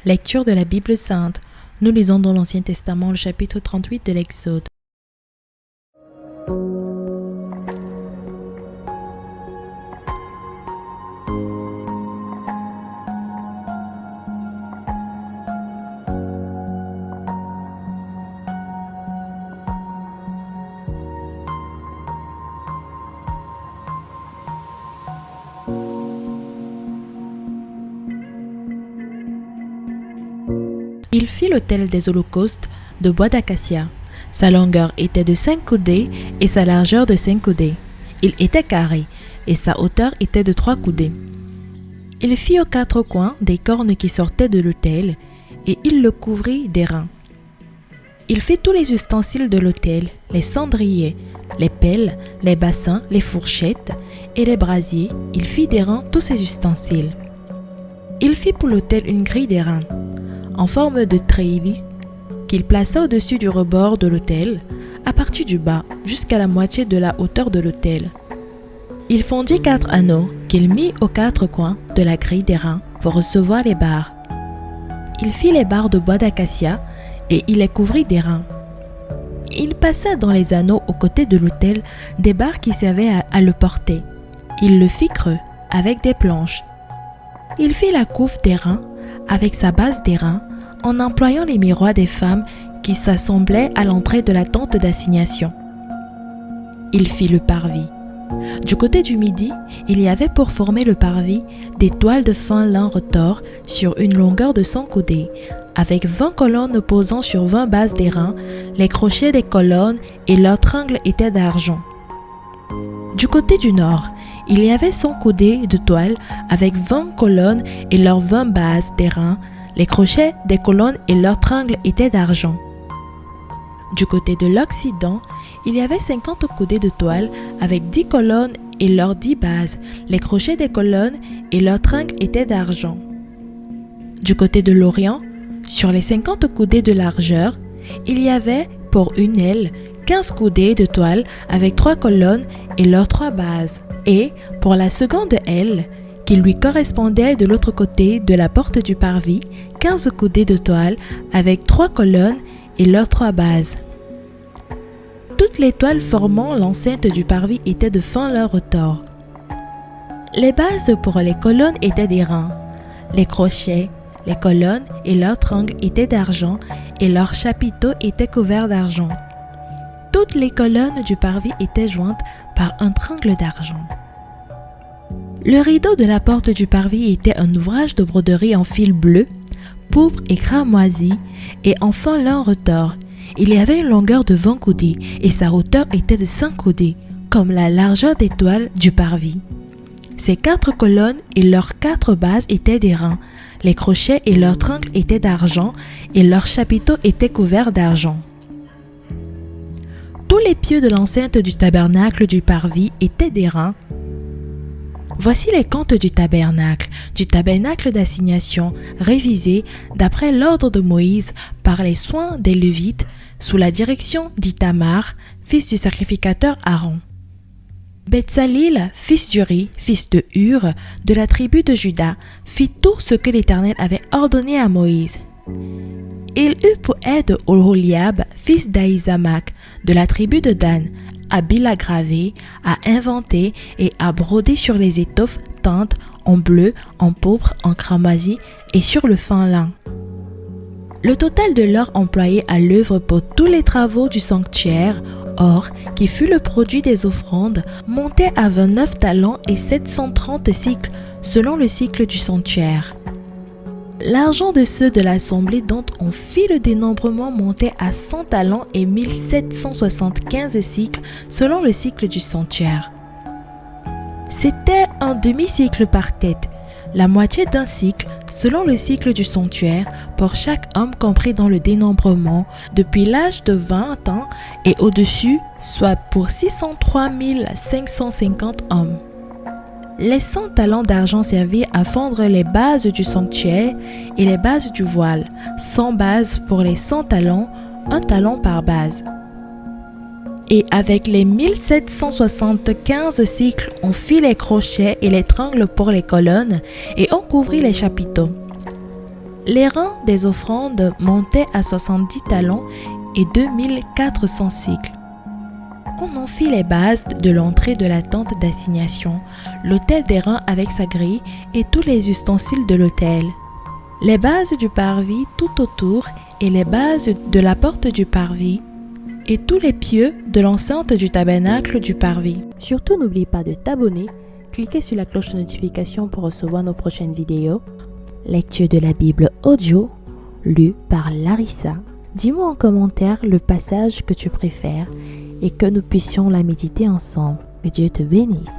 Lecture de la Bible sainte. Nous lisons dans l'Ancien Testament le chapitre 38 de l'Exode. Il fit l'autel des holocaustes de bois d'acacia. Sa longueur était de 5 coudées et sa largeur de 5 coudées. Il était carré et sa hauteur était de 3 coudées. Il fit aux 4 coins des cornes qui sortaient de l'autel et il le couvrit d'airain. Il fit tous les ustensiles de l'autel, les cendriers, les pelles, les bassins, les fourchettes et les brasiers. Il fit d'airain tous ces ustensiles. Il fit pour l'autel une grille d'airain en forme de trévis qu'il plaça au-dessus du rebord de l'autel, à partir du bas jusqu'à la moitié de la hauteur de l'autel. Il fondit 4 anneaux qu'il mit aux 4 coins de la grille d'airain pour recevoir les barres. Il fit les barres de bois d'acacia et il les couvrit d'airain. Il passa dans les anneaux aux côtés de l'autel des barres qui servaient à le porter. Il le fit creux avec des planches. Il fit la couve d'airain avec sa base d'airain en employant les miroirs des femmes qui s'assemblaient à l'entrée de la tente d'assignation. Il fit le parvis. Du côté du midi, il y avait pour former le parvis des toiles de fin lin retors sur une longueur de 100 coudées, avec 20 colonnes posant sur 20 bases d'airain. Les crochets des colonnes et leurs tringles étaient d'argent. Du côté du nord, il y avait 100 coudées de toile avec 20 colonnes et leurs 20 bases d'airain. Les crochets des colonnes et leurs tringles étaient d'argent. Du côté de l'Occident, il y avait 50 coudées de toile avec 10 colonnes et leurs 10 bases. Les crochets des colonnes et leurs tringles étaient d'argent. Du côté de l'Orient, sur les 50 coudées de largeur, il y avait pour une aile 15 coudées de toile avec 3 colonnes et leurs 3 bases. Et pour la seconde aile, qui lui correspondait de l'autre côté de la porte du parvis, 15 coudées de toile avec 3 colonnes et leurs 3 bases. Toutes les toiles formant l'enceinte du parvis étaient de fin lin retors. Les bases pour les colonnes étaient d'airain. Les crochets, les colonnes et leurs tringles étaient d'argent et leurs chapiteaux étaient couverts d'argent. Toutes les colonnes du parvis étaient jointes par un tringle d'argent. Le rideau de la porte du parvis était un ouvrage de broderie en fil bleu, pourpre et cramoisi et en fin lin retors. Il y avait une longueur de 20 coudées et sa hauteur était de 5 coudées, comme la largeur des toiles du parvis. Ces 4 colonnes et leurs 4 bases étaient d'airain. Les crochets et leurs tringles étaient d'argent et leurs chapiteaux étaient couverts d'argent. Tous les pieux de l'enceinte du tabernacle du parvis étaient d'airain. Voici les comptes du tabernacle d'assignation, révisés d'après l'ordre de Moïse par les soins des Lévites, sous la direction d'Ithamar, fils du sacrificateur Aaron. Betsalil, fils d'Uri, fils de Hur, de la tribu de Juda, fit tout ce que l'Éternel avait ordonné à Moïse. Il eut pour aide Oholiab, fils d'Ahisamach, de la tribu de Dan, habile à graver, à inventer et à broder sur les étoffes teintes en bleu, en pourpre, en cramoisi et sur le fin lin. Le total de l'or employé à l'œuvre pour tous les travaux du sanctuaire, or qui fut le produit des offrandes, montait à 29 talents et 730 cycles selon le cycle du sanctuaire. L'argent de ceux de l'assemblée dont on fit le dénombrement montait à 100 talents et 1775 cycles selon le cycle du sanctuaire. C'était un demi-cycle par tête, la moitié d'un cycle selon le cycle du sanctuaire pour chaque homme compris dans le dénombrement depuis l'âge de 20 ans et au-dessus, soit pour 603 550 hommes. Les 100 talents d'argent servirent à fondre les bases du sanctuaire et les bases du voile, 100 bases pour les 100 talents, 1 talent par base. Et avec les 1775 cycles, on fit les crochets et les tringles pour les colonnes et on couvrit les chapiteaux. Les rangs des offrandes montaient à 70 talents et 2400 cycles. On en fit les bases de l'entrée de la tente d'assignation, l'autel d'airain avec sa grille et tous les ustensiles de l'autel. Les bases du parvis tout autour et les bases de la porte du parvis et tous les pieux de l'enceinte du tabernacle du parvis. Surtout, n'oublie pas de t'abonner, cliquez sur la cloche de notification pour recevoir nos prochaines vidéos. Lecture de la Bible audio, lue par Larissa. Dis-moi en commentaire le passage que tu préfères et que nous puissions la méditer ensemble. Que Dieu te bénisse.